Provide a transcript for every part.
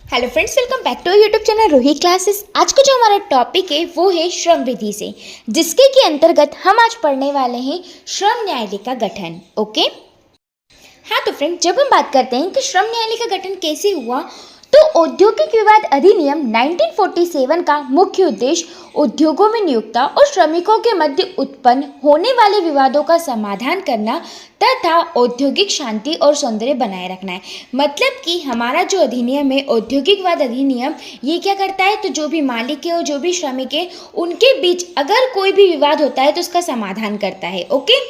Hello friends, welcome back to YouTube channel Rohi classes. आज का जो हमारा टॉपिक है वो है श्रम विधि से, जिसके के अंतर्गत हम आज पढ़ने वाले हैं श्रम न्यायालय का गठन। ओके, हाँ तो फ्रेंड, जब हम बात करते हैं कि श्रम न्यायालय का गठन कैसे हुआ, तो औद्योगिक विवाद अधिनियम 1947 का मुख्य उद्देश्य उद्योगों में नियोक्ता और श्रमिकों के मध्य उत्पन्न होने वाले विवादों का समाधान करना तथा औद्योगिक शांति और सौंदर्य बनाए रखना है। मतलब कि हमारा जो अधिनियम है औद्योगिक विवाद अधिनियम, ये क्या करता है, तो जो भी मालिक है और जो भी श्रमिक है उनके बीच अगर कोई भी विवाद होता है तो उसका समाधान करता है। ओके,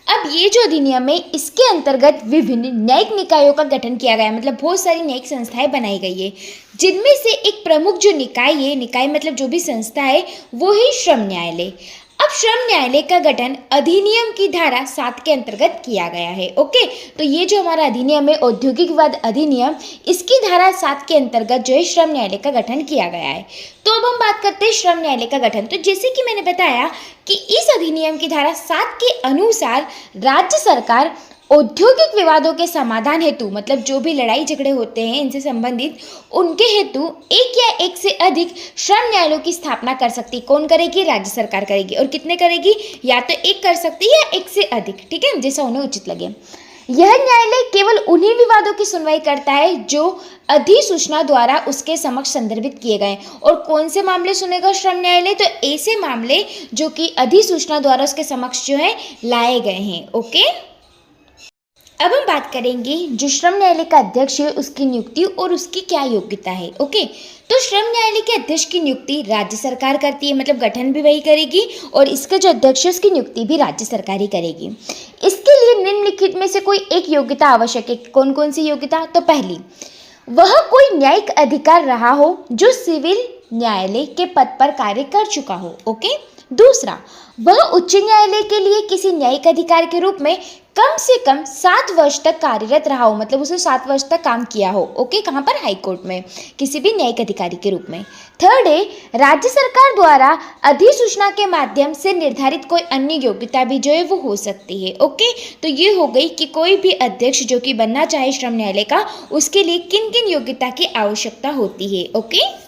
अब ये जो अधिनियम है इसके अंतर्गत विभिन्न न्यायिक निकायों का गठन किया गया है। मतलब बहुत सारी न्यायिक संस्थाएं बनाई गई है, जिनमें से एक प्रमुख जो निकाय है, निकाय मतलब जो भी संस्था है, वो है श्रम न्यायालय। अब श्रम न्यायालय का गठन अधिनियम की धारा 7 के अंतर्गत किया गया है। ओके, तो ये जो हमारा अधिनियम है औद्योगिक विवाद अधिनियम, इसकी धारा 7 के अंतर्गत जो है श्रम न्यायालय का गठन किया गया है। तो अब हम बात करते हैं श्रम न्यायालय का गठन। तो जैसे कि मैंने बताया कि इस अधिनियम की धारा 7 के अनुसार राज्य सरकार औद्योगिक विवादों के समाधान हेतु, मतलब जो भी लड़ाई झगड़े होते हैं इनसे संबंधित, उनके हेतु एक या एक से अधिक श्रम न्यायालयों की स्थापना कर सकती है। कौन करेगी? राज्य सरकार करेगी। और कितने करेगी? या तो एक कर सकती है या एक से अधिक, ठीक है, जैसा उन्हें उचित लगे। यह न्यायालय केवल उन्हीं विवादों की सुनवाई करता है जो अधिसूचना द्वारा उसके समक्ष संदर्भित किए गए। और कौन से मामले सुनेगा श्रम न्यायालय? तो ऐसे मामले जो कि अधिसूचना द्वारा उसके समक्ष जो है लाए गए हैं। ओके, अब हम बात करेंगे जो श्रम न्यायालय का अध्यक्ष है उसकी नियुक्ति और उसकी क्या योग्यता है। ओके, तो श्रम न्यायालय के अध्यक्ष की नियुक्ति राज्य सरकार करती है, मतलब गठन भी वही करेगी और इसका जो अध्यक्ष है उसकी नियुक्ति भी राज्य सरकार ही करेगी। इसके लिए निम्नलिखित में से कोई एक योग्यता आवश्यक है। कौन कौन सी योग्यता? तो पहली, वह कोई न्यायिक अधिकार रहा हो जो सिविल न्यायालय के पद पर कार्य कर चुका हो। ओके, दूसरा, वह उच्च न्यायालय के लिए किसी न्यायिक अधिकार के रूप में कम से कम 7 वर्ष तक कार्यरत रहा हो, मतलब उसे 7 वर्ष तक काम किया हो। ओके, कहाँ पर? हाई कोर्ट में किसी भी न्यायिक अधिकारी के रूप में। थर्ड है, राज्य सरकार द्वारा अधिसूचना के माध्यम से निर्धारित कोई अन्य योग्यता भी जो है वो हो सकती है। ओके, तो ये हो गई कि कोई भी अध्यक्ष जो कि बनना चाहे श्रम न्यायालय का, उसके लिए किन किन योग्यता की आवश्यकता होती है। ओके,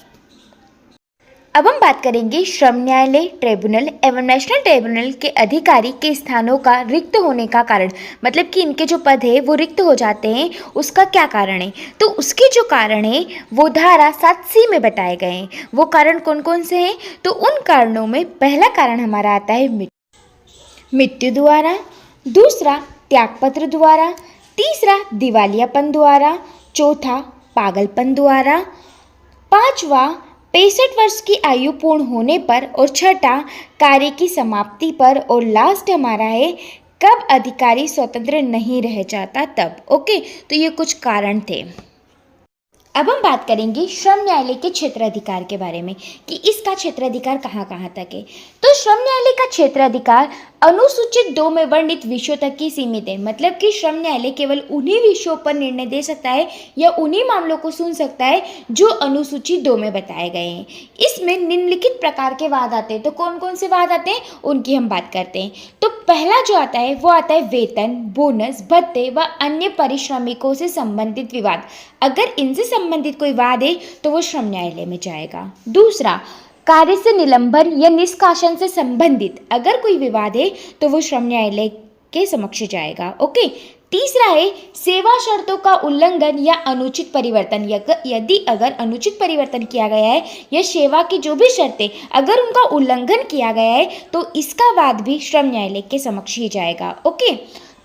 अब हम बात करेंगे श्रम न्यायालय, ट्रिब्यूनल एवं नेशनल ट्रिब्यूनल के अधिकारी के स्थानों का रिक्त होने का कारण, मतलब कि इनके जो पद है वो रिक्त हो जाते हैं, उसका क्या कारण है? तो उसके जो कारण है वो धारा 7C में बताए गए हैं। वो कारण कौन कौन से हैं? तो उन कारणों में पहला कारण हमारा आता है मृत्यु द्वारा, दूसरा त्यागपत्र द्वारा, तीसरा दिवालियापन द्वारा, चौथा पागलपन द्वारा, पांचवा 65 वर्ष की आयु पूर्ण होने पर और छठा कार्य की समाप्ति पर, और लास्ट हमारा है कब अधिकारी स्वतंत्र नहीं रह जाता तब। ओके, तो ये कुछ कारण थे। अब हम बात करेंगे श्रम न्यायालय के क्षेत्राधिकार के बारे में कि इसका क्षेत्राधिकार कहाँ कहाँ तक है। तो श्रम न्यायालय का क्षेत्राधिकार अनुसूचित 2 में वर्णित विषयों तक ही सीमित है। मतलब कि श्रम न्यायालय केवल उन्हीं विषयों पर निर्णय दे सकता है या उन्हीं मामलों को सुन सकता है जो अनुसूची 2 में बताए गए हैं। इसमें निम्नलिखित प्रकार के वाद आते हैं। तो कौन कौन से वाद आते हैं उनकी हम बात करते हैं। तो पहला जो आता है वो आता है वेतन, बोनस, भत्ते व अन्य परिश्रमिकों से संबंधित विवाद। अगर इनसे संबंधित कोई वाद है तो वो श्रम न्यायालय में जाएगा। दूसरा, कार्य से निलंबन या निष्कासन से संबंधित अगर कोई विवाद है तो वो श्रम न्यायालय के समक्ष जाएगा। ओके, तीसरा है सेवा शर्तों का उल्लंघन या अनुचित परिवर्तन। यदि अगर अनुचित परिवर्तन किया गया है या सेवा की जो भी शर्तें अगर उनका उल्लंघन किया गया है तो इसका वाद भी श्रम न्यायालय के समक्ष ही जाएगा। ओके,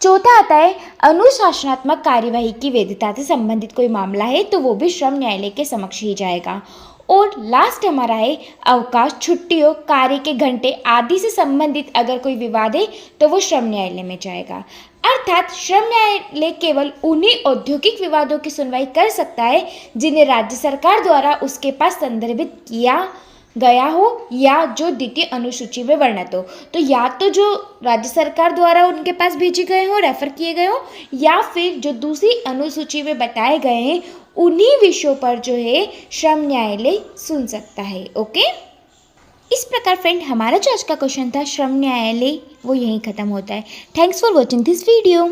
चौथा आता है अनुशासनात्मक कार्यवाही की वैधता से संबंधित कोई मामला है तो वो भी श्रम न्यायालय के समक्ष ही जाएगा। और लास्ट हमारा है अवकाश, छुट्टियों, कार्य के घंटे आदि से संबंधित अगर कोई विवाद है तो वो श्रम न्यायालय में जाएगा। अर्थात श्रम न्यायालय केवल उन्हीं औद्योगिक विवादों की सुनवाई कर सकता है जिन्हें राज्य सरकार द्वारा उसके पास संदर्भित किया गया हो या जो द्वितीय अनुसूची में वर्णित हो। तो या तो जो राज्य सरकार द्वारा उनके पास भेजे गए हो, रेफर किए गए हो, या फिर जो दूसरी अनुसूची में बताए गए हैं उन्हीं विषयों पर जो है श्रम न्यायालय सुन सकता है। ओके, इस प्रकार फ्रेंड हमारा जो आज का क्वेश्चन था श्रम न्यायालय वो यहीं ख़त्म होता है। Thanks for watching this video.